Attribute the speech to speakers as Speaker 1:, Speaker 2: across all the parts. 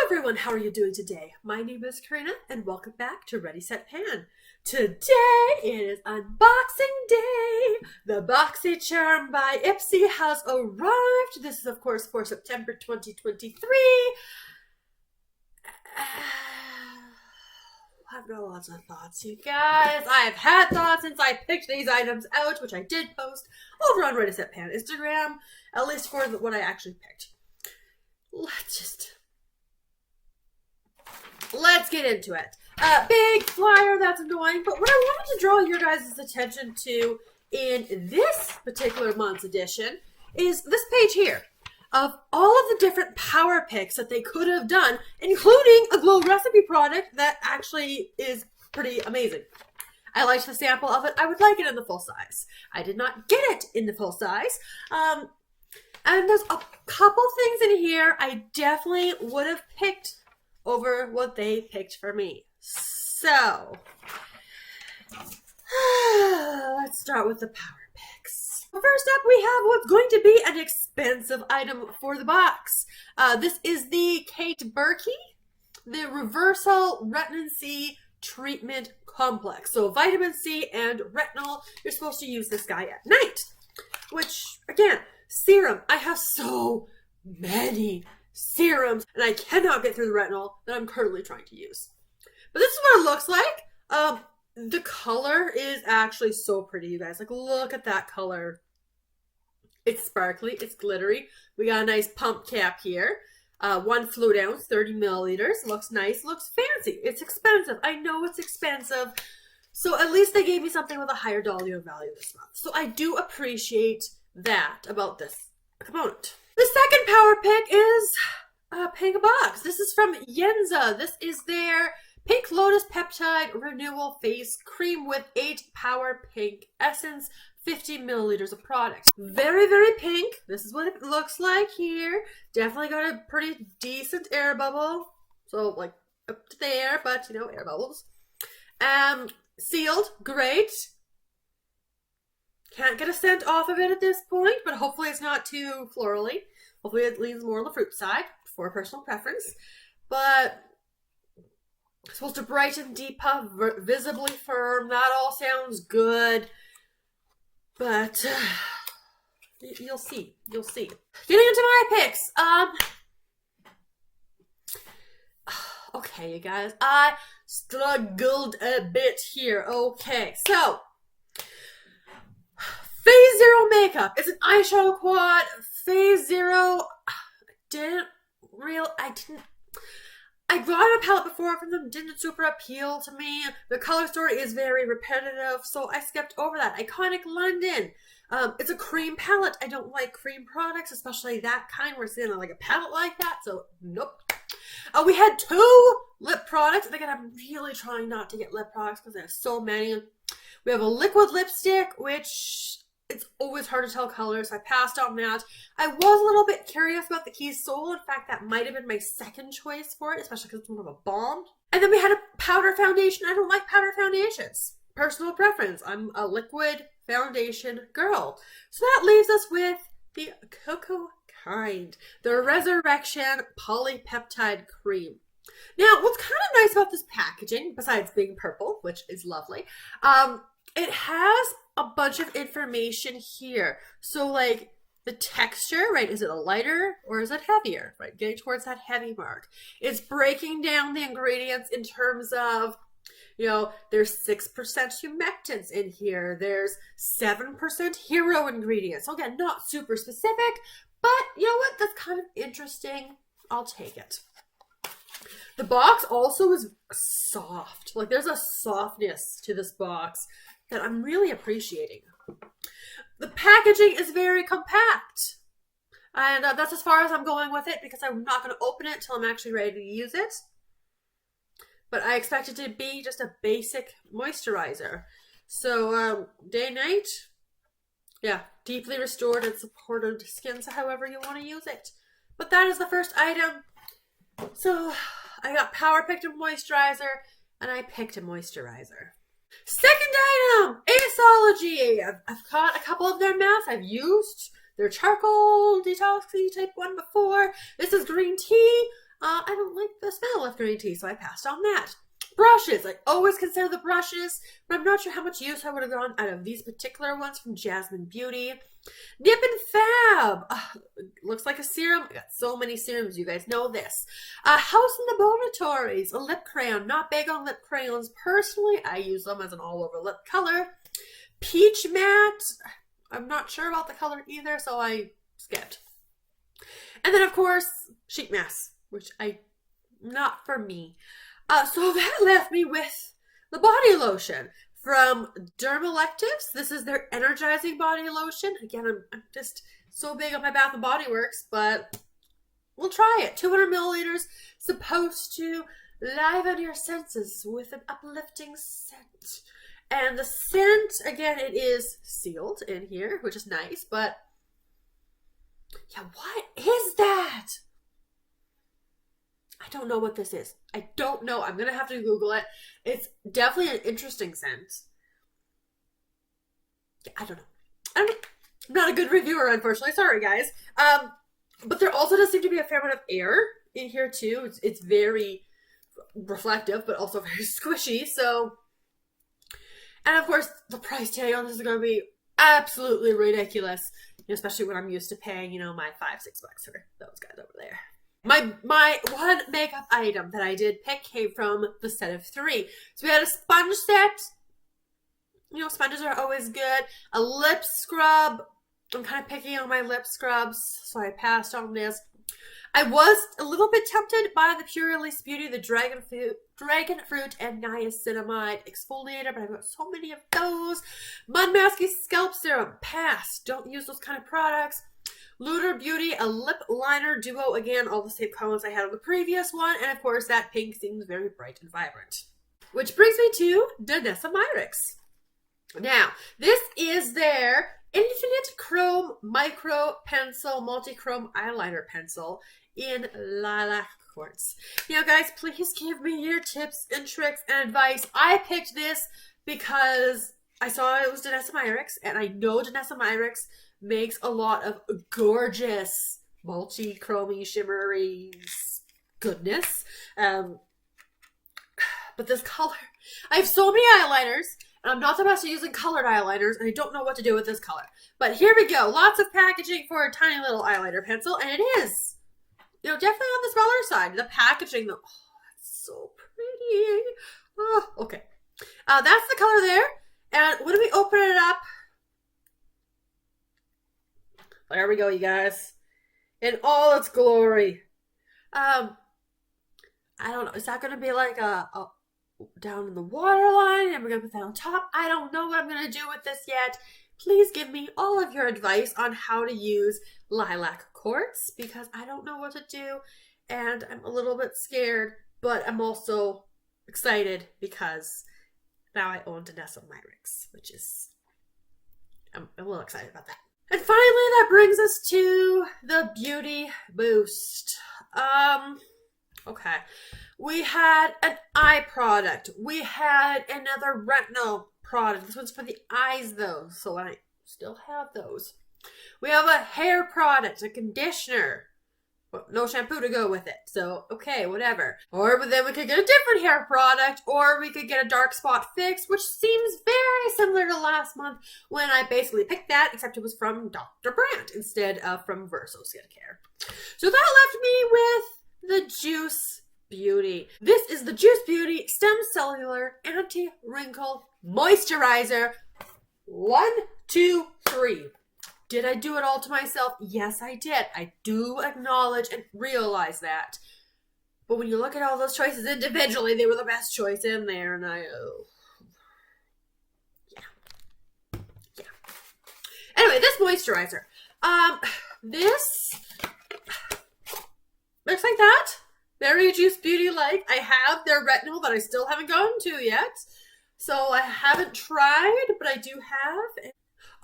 Speaker 1: Everyone, how are you doing today? My name is Karina and welcome back to Ready, Set, Pan. Today it is unboxing day. The Boxycharm by Ipsy has arrived. This is of course for September 2023. I've got lots of thoughts, you guys. I've had thoughts since I picked these items out, which I did post over on Ready, Set, Pan Instagram, at least for what I actually picked. Let's get into it. Big flyer, that's annoying, but what I wanted to draw your guys' attention to in this particular month's edition is this page here of all of the different power picks that they could have done, including a glow recipe product that actually is pretty amazing. I liked the sample of it. I would like it in the full size. I did not get it in the full size. And there's a couple things in here I definitely would have picked over what they picked for me. So, let's start with the power picks. First up, we have what's going to be an expensive item for the box. This is the Burki, the Reversal Retin-C Treatment Complex. So vitamin C and retinol, you're supposed to use this guy at night. Which, again, serum. I have so many serums, and I cannot get through the retinol that I'm currently trying to use. But this is what it looks like. The color is actually so pretty, you guys. Like, look at that color. It's sparkly, it's glittery. We got a nice pump cap here. 1 fluid ounce, 30 milliliters. Looks nice, looks fancy. It's expensive. I know it's expensive. So at least they gave me something with a higher dollar value this month. So I do appreciate that about this component. The second power pick is a pink box. This is from Yensa. This is their Pink Lotus Peptide Renewal Face Cream with 8 Power Pink Essence, 50 milliliters of product. Very, very pink. This is what it looks like here. Definitely got a pretty decent air bubble. So, like, up to there, but, you know, air bubbles. Sealed. Great. Can't get a scent off of it at this point, but hopefully it's not too florally. Hopefully it leans more on the fruit side for personal preference. But it's supposed to brighten, depuff, visibly firm. That all sounds good. But you'll see. You'll see. Getting into my picks. Okay, you guys. I struggled a bit here. Okay, so Phase Zero makeup. It's an eyeshadow quad. Phase Zero. I brought a palette before from them. Didn't super appeal to me. The color story is very repetitive, so I skipped over that. Iconic London. It's a cream palette. I don't like cream products, especially that kind. We're seeing like a palette like that, so nope. We had 2 lip products. Again, I'm really trying not to get lip products because I have so many. We have a liquid lipstick, which it's always hard to tell colors. I passed on that. I was a little bit curious about the Key Soul. In fact, that might have been my second choice for it, especially because it's more of a balm. And then we had a powder foundation. I don't like powder foundations. Personal preference. I'm a liquid foundation girl. So that leaves us with the Cocokind, the Resurrection Polypeptide Cream. Now, what's kind of nice about this packaging, besides being purple, which is lovely, it has a bunch of information here. So like the texture, right? Is it a lighter or is it heavier? Right? Getting towards that heavy mark. It's breaking down the ingredients in terms of, you know, there's 6% humectants in here. There's 7% hero ingredients. So again, not super specific, but you know what? That's kind of interesting. I'll take it. The box also is soft. Like there's a softness to this box that I'm really appreciating. The packaging is very compact. And that's as far as I'm going with it because I'm not going to open it until I'm actually ready to use it. But I expect it to be just a basic moisturizer. So day, night, yeah, deeply restored and supported skin, so however you want to use it. But that is the first item. So I got power picked a moisturizer and I picked a moisturizer. Second item, Aceology. I've got a couple of their masks I've used. Their charcoal detoxy type one before. This is green tea. I don't like the smell of green tea, so I passed on that. Brushes. I always consider the brushes, but I'm not sure how much use I would have gotten out of these particular ones from Jasmine Beauty. Nip and Fab. Looks like a serum. I got so many serums. You guys know this. House in Laboratories. A lip crayon. Not big on lip crayons. Personally, I use them as an all-over lip color. Peach Matte. I'm not sure about the color either, so I skipped. And then, of course, sheet mask, which not for me. So that left me with the body lotion from Dermalactives. This is their Energizing body lotion. Again, I'm just so big on my Bath & Body Works, but we'll try it. 200 milliliters, supposed to liven your senses with an uplifting scent. And the scent, again, it is sealed in here, which is nice, but yeah, what is that? I don't know what this is. I don't know. I'm going to have to Google it. It's definitely an interesting scent. Yeah, I don't know. I'm not a good reviewer, unfortunately. Sorry, guys. But there also does seem to be a fair amount of air in here, too. It's very reflective, but also very squishy. So, and of course, the price tag on this is going to be absolutely ridiculous, especially when I'm used to paying, my $5-6 for those guys over there. My one makeup item that I did pick came from the set of 3. So we had a sponge set. Sponges are always good. A lip scrub. I'm kind of picky on my lip scrubs, so I passed on this. I was a little bit tempted by the Pure Release Beauty, the Dragon Fruit and Niacinamide exfoliator, but I've got so many of those. Mud Masky Scalp Serum, pass. Don't use those kind of products. Lunar Beauty, a lip liner duo. Again, all the same colors I had on the previous one. And of course, that pink seems very bright and vibrant. Which brings me to Danessa Myricks. Now, this is their Infinite Chrome Micropencil Multi-Chrome Eyeliner Pencil in Lilac Quartz. Now, guys, please give me your tips and tricks and advice. I picked this because I saw it was Danessa Myricks, and I know Danessa Myricks makes a lot of gorgeous multi-chromey, shimmery goodness. But this color, I have so many eyeliners, and I'm not the best at using colored eyeliners, and I don't know what to do with this color. But here we go. Lots of packaging for a tiny little eyeliner pencil, and it is, definitely on the smaller side. The packaging, though, that's so pretty. Oh, okay. That's the color there. And when we open it up, there we go, you guys. In all its glory. I don't know. Is that going to be like a down in the waterline and we're going to put that on top? I don't know what I'm going to do with this yet. Please give me all of your advice on how to use Lilac Quartz, because I don't know what to do and I'm a little bit scared, but I'm also excited because now I own Danessa Myricks, which is, I'm a little excited about that. And finally, that brings us to the Beauty Boost. Okay. We had an eye product. We had another retinol product. This one's for the eyes, though, so I still have those. We have a hair product, a conditioner. But no shampoo to go with it, so okay, whatever. Or then we could get a different hair product, or we could get a dark spot fix, which seems very similar to last month when I basically picked that, except it was from Dr. Brandt instead of from Verso Skincare. So that left me with the Juice Beauty. This is the Juice Beauty Stem Cellular Anti-Wrinkle Moisturizer. 1, 2, 3. Did I do it all to myself? Yes, I did. I do acknowledge and realize that. But when you look at all those choices individually, they were the best choice in there, and yeah. Anyway, this moisturizer. This looks like that. Very Juice Beauty-like. I have their retinol that I still haven't gotten to yet. So I haven't tried, but I do have.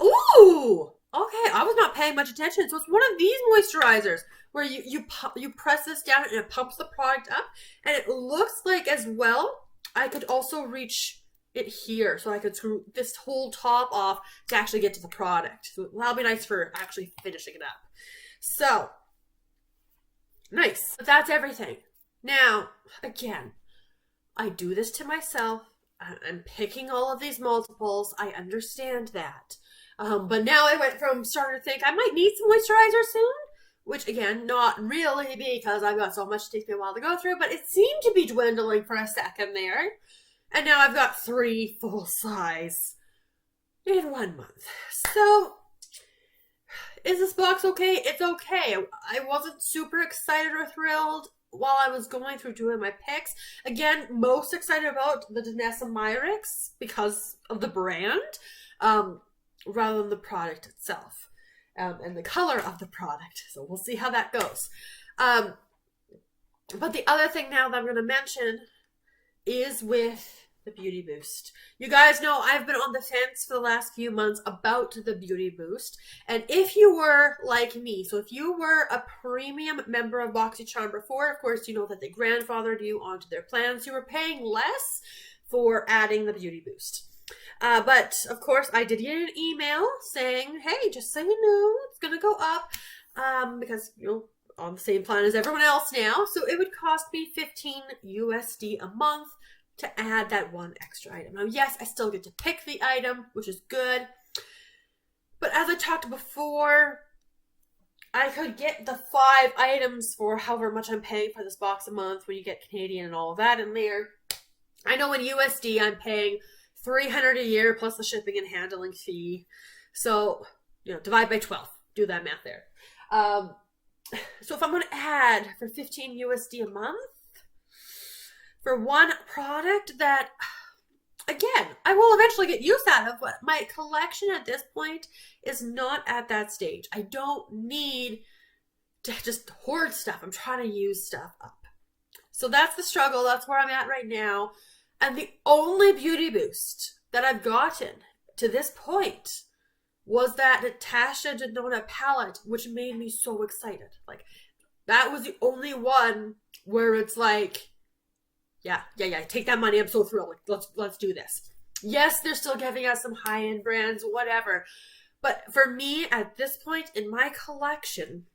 Speaker 1: Ooh! Okay, I was not paying much attention. So it's one of these moisturizers where you press this down and it pumps the product up. And it looks like as well, I could also reach it here. So I could screw this whole top off to actually get to the product. So that'll be nice for actually finishing it up. So Nice. But that's everything. Now, again, I do this to myself. I'm picking all of these multiples. I understand that. But now I went from starting to think I might need some moisturizer soon, which again, not really because I've got so much to take me a while to go through, but it seemed to be dwindling for a second there. And now I've got 3 full size in 1 month. So, is this box okay? It's okay. I wasn't super excited or thrilled while I was going through doing my picks. Again, most excited about the Danessa Myricks because of the brand, rather than the product itself, and the color of the product. So we'll see how that goes. But the other thing now that I'm going to mention is with the Beauty Boost. You guys know I've been on the fence for the last few months about the Beauty Boost. And if you were like me, so if you were a premium member of Boxycharm before, of course, you know that they grandfathered you onto their plans. You were paying less for adding the Beauty Boost. But, of course, I did get an email saying, hey, just so you know, it's going to go up because, you know, on the same plan as everyone else now. So it would cost me $15 a month to add that one extra item. Now, yes, I still get to pick the item, which is good. But as I talked before, I could get the 5 items for however much I'm paying for this box a month when you get Canadian and all of that in there. I know in USD I'm paying $300 a year plus the shipping and handling fee. So, you know, divide by 12. Do that math there. So if I'm going to add for $15 a month for one product that, again, I will eventually get use out of, but my collection at this point is not at that stage. I don't need to just hoard stuff. I'm trying to use stuff up. So that's the struggle. That's where I'm at right now. And the only Beauty Boost that I've gotten to this point was that Natasha Denona palette, which made me so excited. Like, that was the only one where it's like, yeah, take that money. I'm so thrilled. Like, let's do this. Yes, they're still giving us some high-end brands, whatever. But for me, at this point in my collection,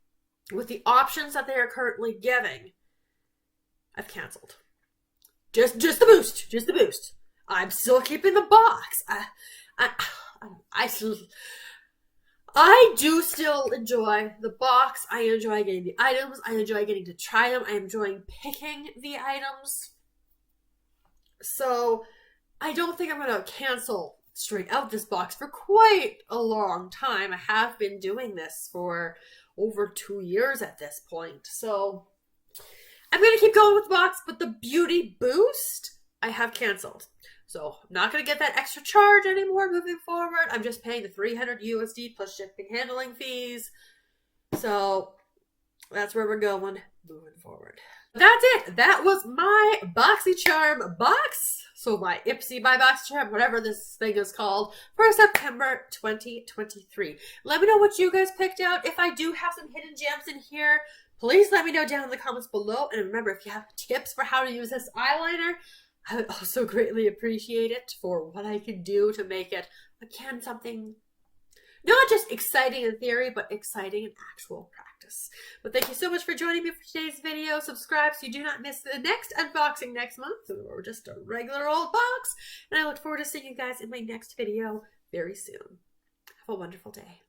Speaker 1: with the options that they are currently giving, I've canceled. Just the boost. Just the boost. I'm still keeping the box. I do still enjoy the box. I enjoy getting the items. I enjoy getting to try them. I enjoy picking the items. So I don't think I'm going to cancel straight out this box for quite a long time. I have been doing this for over 2 years at this point. So I'm going to keep going with the box, but the Beauty Boost I have canceled. So I'm not going to get that extra charge anymore moving forward. I'm just paying the $300 plus shipping handling fees. So that's where we're going moving forward. That's it. That was my Boxycharm box. So my Ipsy by Boxycharm, whatever this thing is called, for September 2023. Let me know what you guys picked out. If I do have some hidden gems in here, please let me know down in the comments below. And remember, if you have tips for how to use this eyeliner, I would also greatly appreciate it for what I can do to make it, again, something not just exciting in theory, but exciting in actual practice. But thank you so much for joining me for today's video. Subscribe so you do not miss the next unboxing next month, or just a regular old box. And I look forward to seeing you guys in my next video very soon. Have a wonderful day.